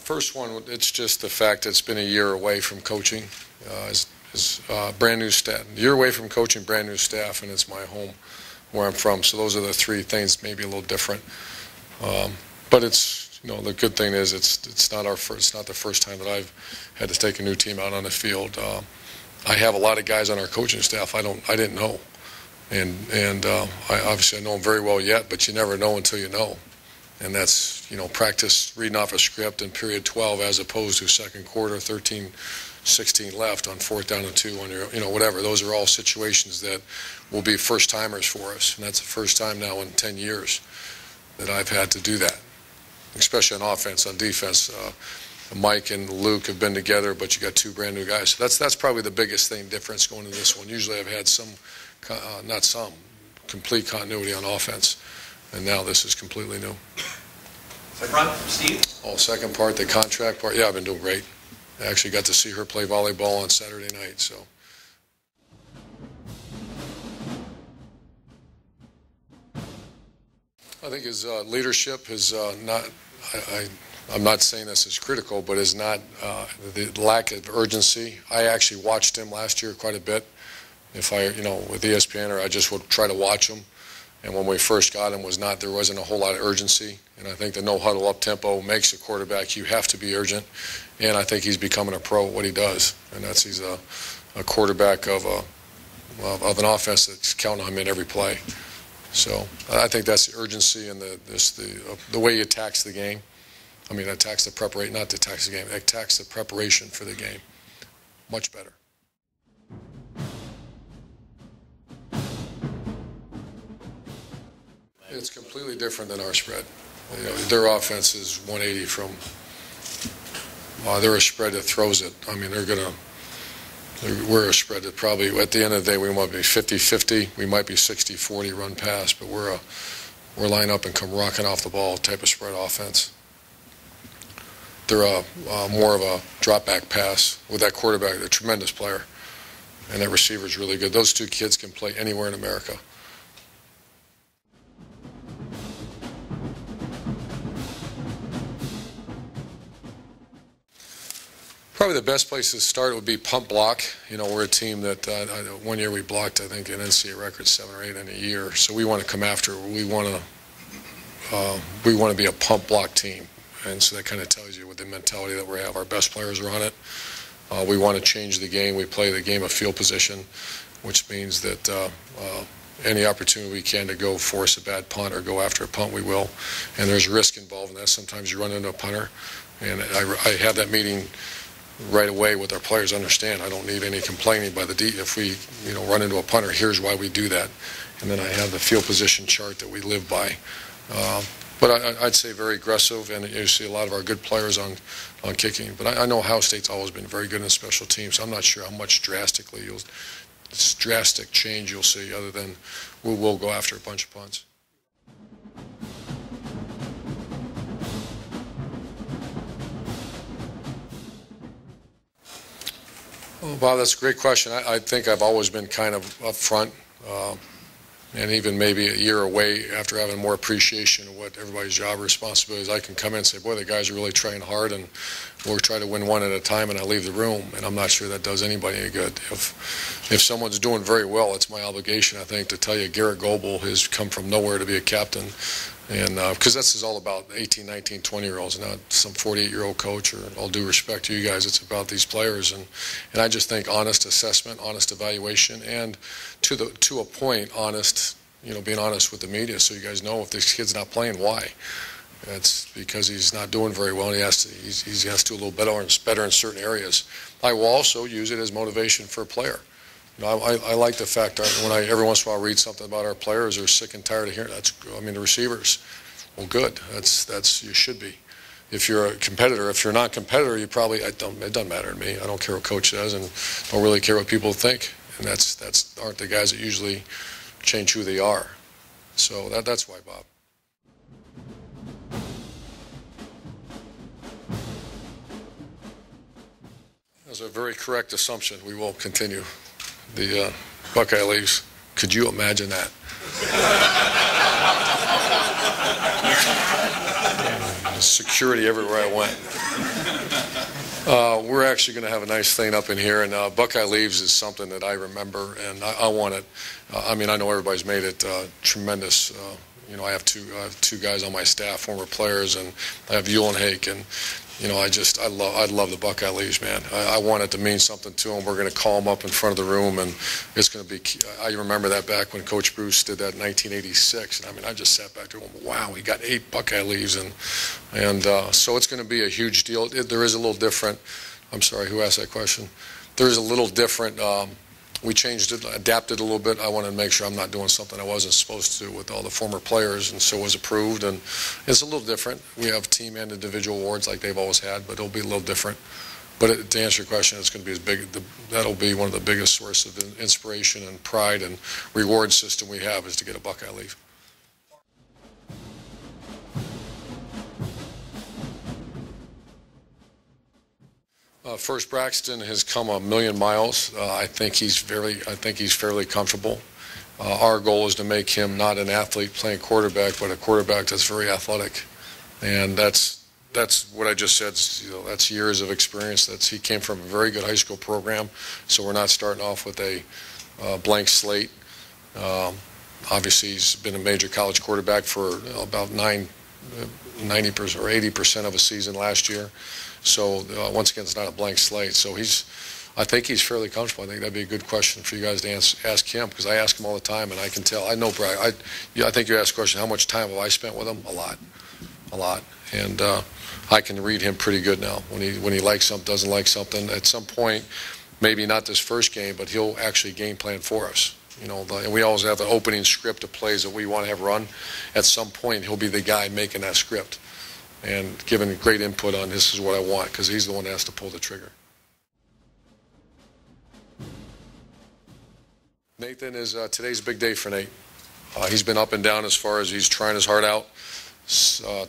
First one, it's just the fact that it's been a year away from coaching. It's brand new staff. A year away from coaching, brand new staff, and it's my home where I'm from. So those are the three things, maybe a little different. But it's, you know, the good thing is it's not the first time that I've had to take a new team out on the field. I have a lot of guys on our coaching staff I didn't know, and I obviously know them very well yet, but you never know until you know. And that's, you know, practice reading off a script in period 12 as opposed to second quarter, 13-16 left on 4th down and 2 on your, you know, whatever. Those are all situations that will be first-timers for us. And that's the first time now in 10 years that I've had to do that, especially on offense. On defense, Mike and Luke have been together, but you got two brand-new guys. So that's probably the biggest thing difference going into this one. Usually I've had complete continuity on offense. And now this is completely new. Second part, Steve? Second part, the contract part, yeah, I've been doing great. I actually got to see her play volleyball on Saturday night, so. I think his leadership is not, I'm not saying this is critical, but is not the lack of urgency. I actually watched him last year quite a bit. If with ESPN, or I just would try to watch him. And when we first got him, there wasn't a whole lot of urgency. And I think the no-huddle up-tempo makes a quarterback. You have to be urgent. And I think he's becoming a pro at what he does. And he's a quarterback of an offense that's counting on him in every play. So I think that's the urgency and the way he attacks the game. I mean, attacks the preparation, not attacks the game, attacks the preparation for the game. Much better. It's completely different than our spread. You know, their offense is 180 from. They're a spread that throws it. I mean, we're a spread that probably at the end of the day we might be 50-50. We might be 60-40 run pass, but we're line up and come rocking off the ball type of spread offense. They're more of a drop back pass with that quarterback, a tremendous player, and that receiver's really good. Those two kids can play anywhere in America. Probably the best place to start would be pump block. You know, we're a team that one year we blocked, I think, an NCAA record 7 or 8 in a year. So we want to come after. We want to be a pump block team, and so that kind of tells you with the mentality that we have. Our best players are on it. We want to change the game. We play the game of field position, which means that any opportunity we can to go force a bad punt or go after a punt, we will. And there's risk involved in that. Sometimes you run into a punter, and I have that meeting right away with our players. Understand, I don't need any complaining by the D. If we run into a punter, here's why we do that. And then I have the field position chart that we live by. But I'd say very aggressive, and you see a lot of our good players on kicking. But I know Ohio State's always been very good in special teams. So I'm not sure how much drastic change you'll see, other than we'll go after a bunch of punts. Oh, Bob, that's a great question. I think I've always been kind of up front, and even maybe a year away after having more appreciation of what everybody's job responsibilities. I can come in and say, boy, the guys are really trying hard, and we'll try to win one at a time, and I leave the room, and I'm not sure that does anybody any good. If someone's doing very well, it's my obligation, I think, to tell you Garrett Goebel has come from nowhere to be a captain. And because this is all about 18, 19, 20-year-olds, not some 48-year-old coach, or all due respect to you guys, it's about these players. And I just think honest assessment, honest evaluation, and to a point, honest, being honest with the media, so you guys know if this kid's not playing, why. That's because he's not doing very well, and he has to do a little better in certain areas. I will also use it as motivation for a player. I like the fact that when every once in a while read something about our players, they're sick and tired of hearing that. The receivers, well, good. That's you should be. If you're a competitor, if you're not a competitor, it doesn't matter to me. I don't care what coach says, and don't really care what people think. And that's aren't the guys that usually change who they are. So that's why, Bob. That's a very correct assumption. We will continue. The Buckeye Leaves. Could you imagine that? security everywhere I went. We're actually going to have a nice thing up in here, and Buckeye Leaves is something that I remember, and I want it. I mean, I know everybody's made it tremendous. You know, I have two guys on my staff, former players, and I have Yule and Hake, and you know, I love the Buckeye Leaves, man. I want it to mean something to them. We're going to call them up in front of the room, and it's going to be. I remember that back when Coach Bruce did that in 1986, and I mean, I just sat back there going, "Wow, we got 8 Buckeye Leaves," and so it's going to be a huge deal. There is a little different. I'm sorry, who asked that question? There is a little different. We changed it, adapted a little bit. I wanted to make sure I'm not doing something I wasn't supposed to with all the former players, and so it was approved. And it's a little different. We have team and individual awards like they've always had, but it'll be a little different. But to answer your question, it's going to be as big. That'll be one of the biggest sources of inspiration and pride and reward system we have is to get a Buckeye Leaf. First, Braxton has come a million miles. I think he's fairly comfortable. Our goal is to make him not an athlete playing quarterback, but a quarterback that's very athletic, and that's what I just said. You know, that's years of experience. He came from a very good high school program, so we're not starting off with a blank slate. Obviously, he's been a major college quarterback for about 90% or 80% of a season last year. So once again, it's not a blank slate. So I think he's fairly comfortable. I think that'd be a good question for you guys to ask him, because I ask him all the time, and I can tell. I know Brad. I think you asked the question, how much time have I spent with him? A lot. And I can read him pretty good now. When he likes something, doesn't like something. At some point, maybe not this first game, but he'll actually game plan for us. You know, and we always have an opening script of plays that we want to have run. At some point, he'll be the guy making that script and giving great input on this is what I want, because he's the one that has to pull the trigger. Nathan is today's a big day for Nate. He's been up and down as far as he's trying his heart out.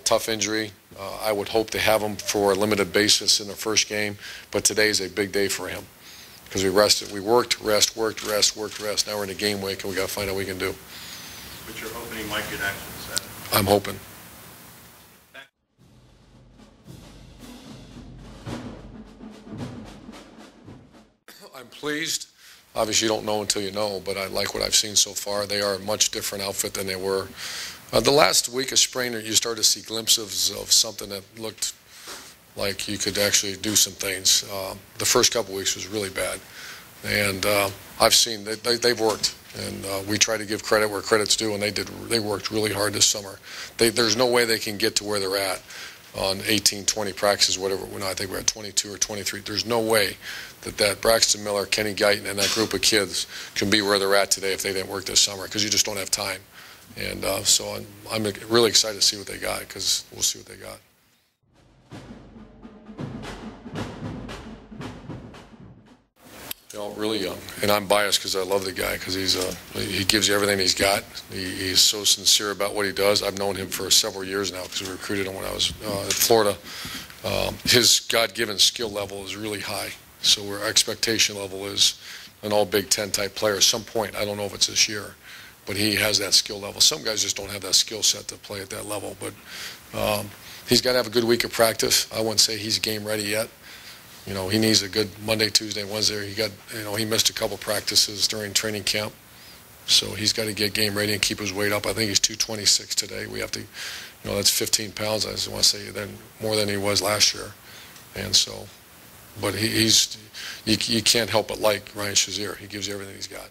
Tough injury. I would hope to have him for a limited basis in the first game, but today is a big day for him because we rested. We worked, rest. Now we're in a game week, and we got to find out what we can do. But you're hoping he might get action Saturday? I'm hoping. I'm pleased. Obviously, you don't know until you know, but I like what I've seen so far. They are a much different outfit than they were. The last week of spring, you started to see glimpses of something that looked like you could actually do some things. The first couple weeks was really bad. And I've seen they've worked. And we try to give credit where credit's due, and they worked really hard this summer. There's no way they can get to where they're at on 18, 20 practices, whatever. I think we're at 22 or 23. There's no way that Braxton Miller, Kenny Guiton, and that group of kids can be where they're at today if they didn't work this summer, because you just don't have time. And so I'm really excited to see what they got, because we'll see what they got. Really young, and I'm biased because I love the guy, because he gives you everything he's got. He's so sincere about what he does. I've known him for several years now because we recruited him when I was at Florida. His God-given skill level is really high, so our expectation level is an all Big Ten type player at some point. I don't know if it's this year, but he has that skill level. Some guys just don't have that skill set to play at that level, but he's got to have a good week of practice. I wouldn't say he's game ready yet. You know, he needs a good Monday, Tuesday, Wednesday. He missed a couple practices during training camp, so he's got to get game ready and keep his weight up. I think he's 226 today. We have to, that's 15 pounds. I just want to say more than he was last year, and so, but you can't help but like Ryan Shazier. He gives you everything he's got.